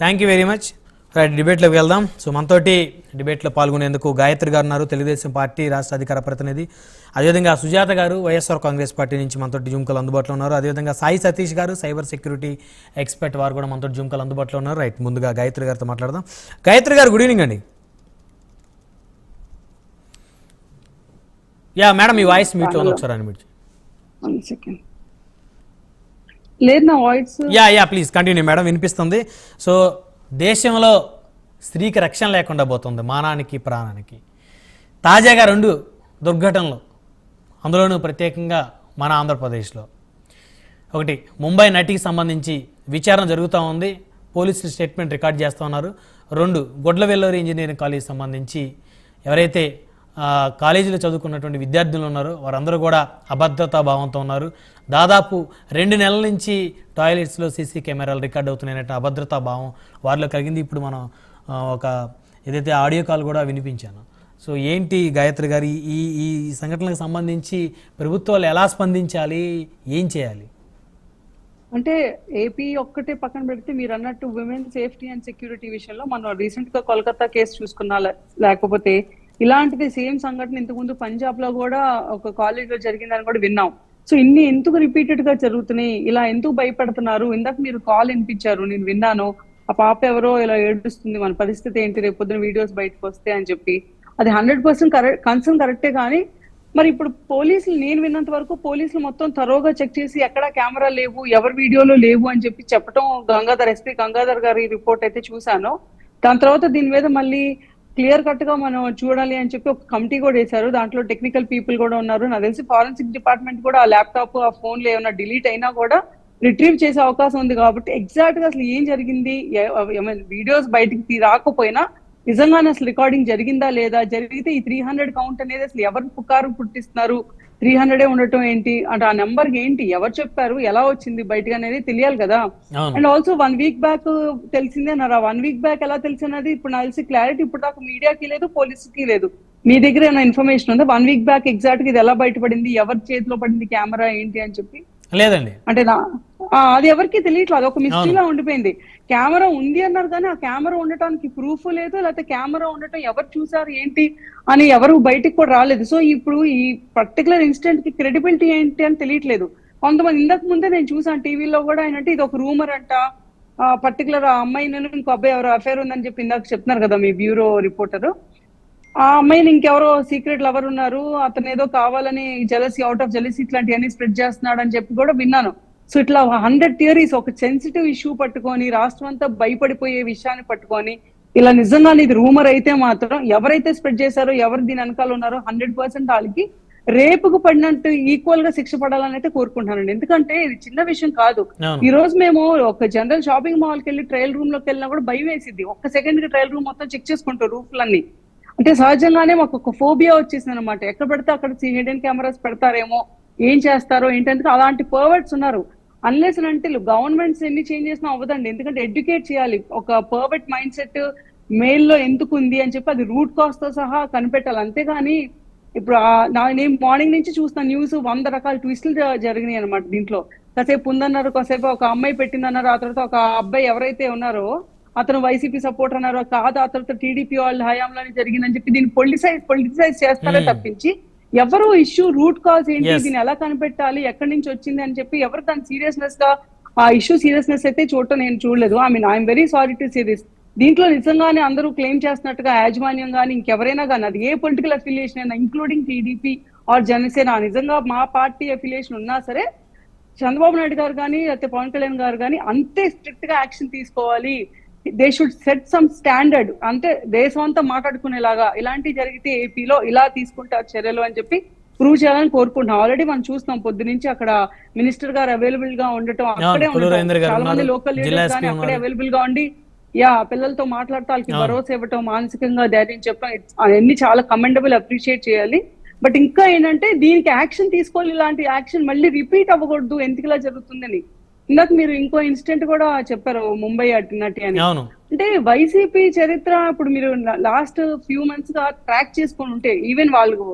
Thank you very much. Right, డిబేట్లోకి వెళ్దాం. So మనతోటి డిబేట్లో పాల్గొనేందుకు గాయత్రి గారు ఉన్నారు, తెలుగుదేశం పార్టీ రాష్ట్ర అధికార ప్రతినిధి. అదేవిధంగా సుజాత గారు వైఎస్ఆర్ కాంగ్రెస్ పార్టీ నుంచి మనతోటి జూమ్కలు అందుబాటులో ఉన్నారు. అదేవిధంగా సాయి సతీష్ గారు సైబర్ సెక్యూరిటీ ఎక్స్పర్ట్, వారు కూడా మనతోటి జూమ్కలు అందుబాటులో ఉన్నారు. రైట్, ముందుగా గాయత్రి గారితో మాట్లాడదాం. గాయత్రి గారు, గుడ్ ఈవినింగ్ అండి. యా మేడం, మీ వాయిస్ మీట్లో ఒకసారి అనిపించి. లేదు నా voice. Yeah please continue madam, వినిపిస్తుంది. సో దేశంలో స్త్రీకి రక్షణ లేకుండా పోతుంది, మానానికి ప్రాణానికి. తాజాగా 2 దుర్ఘటనలు, అందులోనూ ప్రత్యేకంగా మన ఆంధ్రప్రదేశ్లో. ఒకటి, ముంబై నటికి సంబంధించి విచారణ జరుగుతూ ఉంది, పోలీసులు స్టేట్మెంట్ రికార్డ్ చేస్తూ ఉన్నారు. 2, గొడ్లవెల్లూరు ఇంజనీరింగ్ కాలేజ్ సంబంధించి ఎవరైతే కాలేజీలో చదువుకున్నటువంటి విద్యార్థులు ఉన్నారో వారందరూ కూడా అభద్రతా భావంతో ఉన్నారు. దాదాపు 2 నెలల నుంచి టాయిలెట్స్లో సీసీ కెమెరాలు రికార్డ్ అవుతున్నాయన్నట్టు అభద్రతా భావం వారిలో కలిగింది. ఇప్పుడు మనం ఒక ఏదైతే ఆడియో కాల్ కూడా వినిపించాను. సో ఏంటి గాయత్రి గారు, ఈ సంఘటనలకు సంబంధించి ప్రభుత్వాలు ఎలా స్పందించాలి, ఏం చేయాలి? అంటే ఏపీ ఒక్కటే పక్కన పెడితే మీరు అన్నట్టు విమెన్ సేఫ్టీ అండ్ సెక్యూరిటీ విషయంలో మనం రీసెంట్ గా కోల్కతా కేసు చూసుకున్నా, లేకపోతే ఇలాంటిది సేమ్ సంఘటన ఇంతకుముందు పంజాబ్ లో కూడా ఒక కాలేజ్ లో జరిగిందని కూడా విన్నాం. సో ఇన్ని ఎందుకు రిపీటెడ్ గా జరుగుతున్నాయి, ఇలా ఎందుకు భయపడుతున్నారు? ఇందాక మీరు కాల్ వినిపించారు, నేను విన్నాను. ఆ పాప ఎవరో ఇలా ఏడుస్తుంది, మన పరిస్థితి ఏంటి రేపు పొద్దున వీడియోస్ బయటకు వస్తే అని చెప్పి. అది 100% కన్సర్న్ కరెక్టే. కానీ మరి ఇప్పుడు పోలీసులు, నేను విన్నంత వరకు పోలీసులు మొత్తం తరోగా చెక్ చేసి ఎక్కడా కెమెరా లేవు, ఎవరి వీడియోలో లేవు అని చెప్పి చెప్పడం ఎస్పీ గంగాధర్ గారి రిపోర్ట్ అయితే చూశాను. దాని తర్వాత దీని మీద మళ్ళీ క్లియర్ కట్ గా మనం చూడాలి అని చెప్పి ఒక కమిటీ కూడా వేశారు. దాంట్లో టెక్నికల్ పీపుల్ కూడా ఉన్నారు. నాకు తెలిసి ఫారెన్సిక్ డిపార్ట్మెంట్ కూడా ఆ ల్యాప్టాప్, ఆ ఫోన్లు ఏమైనా డిలీట్ అయినా కూడా రిట్రీవ్ చేసే అవకాశం ఉంది. కాబట్టి ఎగ్జాక్ట్ గా అసలు ఏం జరిగింది, వీడియోస్ బయటికి రాకపోయినా నిజంగానే అసలు రికార్డింగ్ జరిగిందా లేదా, జరిగితే ఈ 300 కౌంట్ అనేది అసలు ఎవరు పుకారు పుట్టిస్తున్నారు, 300 ఉండటం ఏంటి అంటే, ఆ నెంబర్ ఏంటి, ఎవరు చెప్పారు, ఎలా వచ్చింది బయటకు అనేది తెలియాలి కదా. అండ్ ఆల్సో 1 వీక్ బ్యాక్ తెలిసిందే అన్నారు. 1 వీక్ బ్యాక్ ఎలా తెలిసినది ఇప్పుడు నాకు తెలిసి క్లారిటీ ఇప్పుడు దాకా మీడియాకి లేదు, పోలీసుకి లేదు. మీ దగ్గర ఏమైనా ఇన్ఫర్మేషన్ ఉందా 1 వీక్ బ్యాక్ ఎగ్జాక్ట్ గా ఇది ఎలా బయటపడింది, ఎవరి చేతిలో పడింది కెమెరా ఏంటి అని చెప్పి? లేదండి, అంటే అది ఎవరికి తెలియట్లేదు, అది ఒక మిస్టరీలా ఉండిపోయింది. కెమెరా ఉంది అన్నారు కానీ ఆ కెమెరా ఉండటానికి ప్రూఫ్ లేదు, లేకపోతే కెమెరా ఉండటం ఎవరు చూసారు ఏంటి అని ఎవరు బయటికి కూడా రాలేదు. సో ఇప్పుడు ఈ పర్టికులర్ ఇన్సిడెంట్ కి క్రెడిబిలిటీ ఏంటి అని తెలియట్లేదు. కొంతమంది ఇంతకు ముందే నేను చూసాను టీవీలో కూడా ఏంటంటే ఇది ఒక రూమర్ అంట, పర్టికులర్ ఆ అమ్మాయి ఇంకో అబ్బాయి ఎవరో అఫేర్ ఉందని చెప్పి ఇందాక చెప్తున్నారు కదా మీ బ్యూరో రిపోర్టర్. ఆ అమ్మాయిని ఇంకెవరో సీక్రెట్ లవర్ ఉన్నారు, అతను ఏదో కావాలని జెలసీ, అవుట్ ఆఫ్ జెలసీ ఇట్లాంటివన్నీ స్ప్రెడ్ చేస్తున్నాడు అని చెప్పి కూడా విన్నాను. సో ఇట్లా 100 థియరీస్, ఒక సెన్సిటివ్ ఇష్యూ పట్టుకొని రాష్ట్రం అంతా భయపడిపోయే విషయాన్ని పట్టుకొని ఇలా నిజంగానే ఇది రూమర్ అయితే మాత్రం ఎవరైతే స్ప్రెడ్ చేశారో, ఎవరు దీని వెనకాల ఉన్నారో 100% వాళ్ళకి రేపుకు పడినట్టు ఈక్వల్ గా శిక్ష పడాలని అయితే కోరుకుంటున్నానండి. ఎందుకంటే ఇది చిన్న విషయం కాదు. ఈ రోజు మేము ఒక జనరల్ షాపింగ్ మాల్కి వెళ్ళి ట్రయల్ రూమ్ లోకి వెళ్ళినా కూడా భయం వేసిద్ది. ఒక్క సెకండ్ కి ట్రయల్ రూమ్ మొత్తం చెక్ చేసుకుంటారు రూఫ్లన్నీ. అంటే సహజంగానే మాకు ఒక ఫోబియా వచ్చేసింది అనమాట. ఎక్కడ పెడితే అక్కడ హిడెన్ కెమెరాస్ పెడతారేమో, ఏం చేస్తారో ఏంటంటే అలాంటి పర్వర్ట్స్ ఉన్నారు. అన్లెస్ అంటే గవర్నమెంట్స్ ఎన్ని చేంజ్ చేసినా అవ్వదండి. ఎందుకంటే ఎడ్యుకేట్ చేయాలి, ఒక పర్వర్ట్ మైండ్ సెట్ మెయిల్ లో ఎందుకు ఉంది అని చెప్పి అది రూట్ కాజ్ తో సహా కనిపెట్టాలి. అంతేగాని ఇప్పుడు నేను మార్నింగ్ నుంచి చూస్తున్న న్యూస్ 100 రకాల ట్విస్టులు జరిగినాయి అనమాట. దీంట్లో కాసేపు ఉందన్నారు, కాసేపు ఒక అమ్మాయి పెట్టిందన్నారు, ఆ తర్వాత ఒక అబ్బాయి ఎవరైతే ఉన్నారో అతను వైసీపీ సపోర్టర్ అన్నారు, కాదు ఆ తర్వాత టీడీపీ వాళ్ళ హయాంలోనే జరిగిందని చెప్పి దీన్ని పొలిటిసైజ్ చేస్తారే తప్పించి ఎవరు ఇష్యూ రూట్ కాజ్ ఏంటి, దీన్ని ఎలా కనిపెట్టాలి, ఎక్కడి నుంచి వచ్చింది అని చెప్పి ఎవరు దాని సీరియస్నెస్ గా ఆ ఇష్యూ సీరియస్నెస్ అయితే నేను చూడలేదు. I'm very sorry to say this. దీంట్లో నిజంగానే అందరూ క్లెయిమ్ చేస్తున్నట్టుగా యాజమాన్యం కానీ ఇంకెవరైనా కానీ, అది ఏ పొలిటికల్ అఫిలియేషన్ అయినా ఇంక్లూడింగ్ టీడీపీ ఆర్ జనసేన, నిజంగా మా పార్టీ అఫిలియేషన్ ఉన్నా సరే చంద్రబాబు నాయుడు గారు కానీ లేకపోతే పవన్ కళ్యాణ్ గారు కానీ అంతే స్ట్రిక్ట్ గా యాక్షన్ తీసుకోవాలి. They should set some standard, అంటే దేశం అంతా మాట్లాడుకునేలాగా ఇలాంటివి జరిగితే ఏపీలో ఇలా తీసుకుంటారు చర్యలు అని చెప్పి ప్రూవ్ చేయాలని కోరుకుంటున్నాం. ఆల్రెడీ మనం చూస్తున్నాం పొద్దు నుంచి అక్కడ మినిస్టర్ గారు అవైలబుల్ గా ఉండటం, అక్కడే ఉండటం, చాలా మంది లోకల్ లీడర్స్ కానీ అక్కడే అవైలబుల్ గా ఉండి పిల్లలతో మాట్లాడుతూ వాళ్ళకి భరోసా ఇవ్వటం, మానసికంగా ధైర్యం చెప్పడం, అవన్నీ చాలా కమెండబుల్, అప్రిషియేట్ చేయాలి. బట్ ఇంకా ఏంటంటే దీనికి యాక్షన్ తీసుకోవాలి. ఇలాంటి యాక్షన్ మళ్ళీ రిపీట్ అవ్వకూడదు, ఎందుకు ఇలా జరుగుతుందని. ఇందాక మీరు ఇంకో ఇన్సిడెంట్ కూడా చెప్పారు, ముంబై నటి అని. అంటే వైసీపీ చరిత్ర ఇప్పుడు మీరు లాస్ట్ ఫ్యూ మంత్స్ గా ట్రాక్ చేసుకొని ఉంటే, ఈవెన్ వాళ్ళు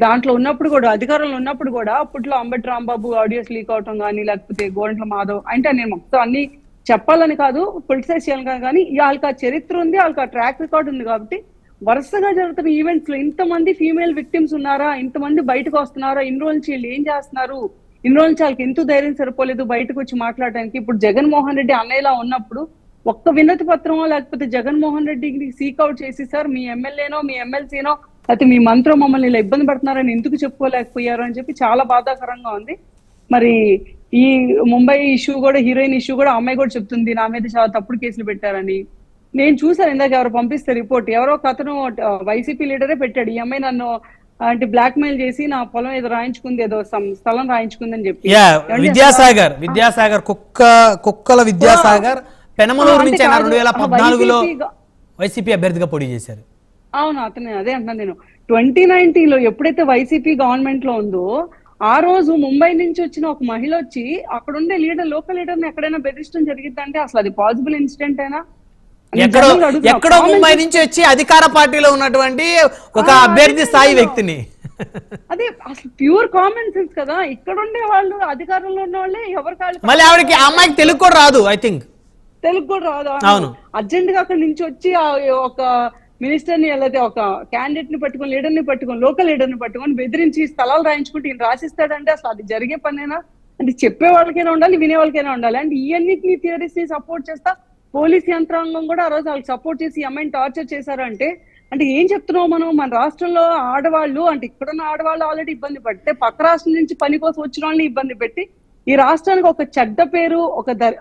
దాంట్లో ఉన్నప్పుడు కూడా, అధికారంలో ఉన్నప్పుడు కూడా అప్పట్లో అంబటి రాంబాబు ఆడియోస్ లీక్ అవటం కానీ, లేకపోతే గోరంట్ల మాధవ్ అంటే నేను మొత్తం అన్ని చెప్పాలని కాదు, పొలిటిసైజ్ చేయాలని కాదు, కానీ వాళ్ళకి ఆ చరిత్ర ఉంది, వాళ్ళకి ఆ ట్రాక్ రికార్డ్ ఉంది కాబట్టి వరుసగా జరుగుతున్న ఈవెంట్స్ లో ఇంతమంది ఫీమేల్ విక్టిమ్స్ ఉన్నారా, ఇంతమంది బయటకు వస్తున్నారా, ఇన్ని రోజుల నుంచి వీళ్ళు ఏం చేస్తున్నారు, ఇన్ని రోజుల నుంచి వాళ్ళకి ఎంతో ధైర్యం సరిపోలేదు బయటకు వచ్చి మాట్లాడడానికి. ఇప్పుడు జగన్మోహన్ రెడ్డి అన్నయ్యలా ఉన్నప్పుడు ఒక్క వినతి పత్రమో లేకపోతే జగన్మోహన్ రెడ్డికి సీక్అవుట్ చేసి సార్ మీ ఎమ్మెల్యేనో మీ ఎమ్మెల్సీనో లేకపోతే మీ మంత్రో మమ్మల్ని ఇలా ఇబ్బంది పడుతున్నారని ఎందుకు చెప్పుకోలేకపోయారు అని చెప్పి చాలా బాధాకరంగా ఉంది. మరి ఈ ముంబై ఇష్యూ కూడా, హీరోయిన్ ఇష్యూ కూడా అమ్మాయి కూడా చెప్తుంది నా మీద చాలా తప్పుడు కేసులు పెట్టారని. నేను చూసాను ఇందాక ఎవరు పంపిస్తే రిపోర్ట్, ఎవరో ఒక అతను వైసీపీ లీడరే పెట్టాడు, ఈ అమ్మాయి నన్ను అంటే బ్లాక్ మెయిల్ చేసి నా పొలం ఏదో రాయించుకుంది, ఏదో స్థలం రాయించుకుంది అని చెప్పి. విద్యాసాగర్ కుక్కల విద్యాసాగర్ పెనమలూరు నుంచి 2014లో వైసీపీ అభ్యర్థిగా పోటీ చేశారు. అవును, అతనే, అదే అంటున్నాను నేను. 2019 లో ఎప్పుడైతే వైసీపీ గవర్నమెంట్ లో ఉందో ఆ రోజు ముంబై నుంచి వచ్చిన ఒక మహిళ వచ్చి అక్కడ ఉండే లోకల్ లీడర్ ని ఎక్కడైనా బెదిరించడం జరిగిందంటే అసలు అది పాసిబుల్ ఇన్సిడెంట్ అయినా? ఎక్కడో ముంబై నుంచి వచ్చి అధికార పార్టీలో ఉన్నటువంటి ఒక అభ్యర్థి స్థాయి వ్యక్తిని, అదే అసలు ప్యూర్ కామన్ సెన్స్ కదా. ఇక్కడ ఉండే వాళ్ళు, అధికారంలో ఉన్న వాళ్ళే ఎవరికి మళ్ళీ ఆవిడకి ఆ అమ్మాయికి తెలుగు కూడా రాదు, ఐ థింక్ తెలుగు కూడా రాదు. అవును, అర్జెంట్ గా అక్కడ నుంచి వచ్చి ఒక మినిస్టర్ ని లేదా ఒక క్యాండిడేట్ ని పట్టుకొని, లీడర్ ని పట్టుకొని, లోకల్ లీడర్ ని పట్టుకొని బెదిరించి స్థలాలు రాయించుకుంటే ఈయన రాసిస్తాడంటే అసలు అది జరిగే పనేనా? అంటే చెప్పే వాళ్ళకైనా ఉండాలి, వినే వాళ్ళకైనా ఉండాలి. అంటే ఈ అన్నిటిని థియరీస్ ని సపోర్ట్ చేస్తా పోలీస్ యంత్రాంగం కూడా ఆ రోజు వాళ్ళకి సపోర్ట్ చేసి ఈ అమ్మాయిని టార్చర్ చేశారు అంటే ఏం చెప్తున్నావు మనం? మన రాష్ట్రంలో ఆడవాళ్ళు, అంటే ఇక్కడున్న ఆడవాళ్ళు ఆల్రెడీ ఇబ్బంది పడితే పక్క రాష్ట్రం నుంచి పని కోసం వచ్చిన వాళ్ళని ఇబ్బంది పెట్టి ఈ రాష్ట్రానికి ఒక చెడ్డ పేరు,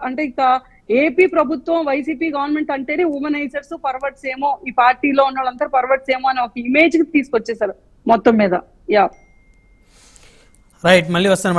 అంటే ఇక ఏపీ ప్రభుత్వం వైసీపీ గవర్నమెంట్ అంటేనే ఉమెనైజర్స్ పర్వర్ట్స్ ఏమో, ఈ పార్టీలో ఉన్న వాళ్ళంతా పర్వర్ట్స్ ఏమో అని ఒక ఇమేజ్ కి తీసుకొచ్చేసారు మొత్తం మీద. యా రైట్, మళ్ళీ వస్తాను మేడం.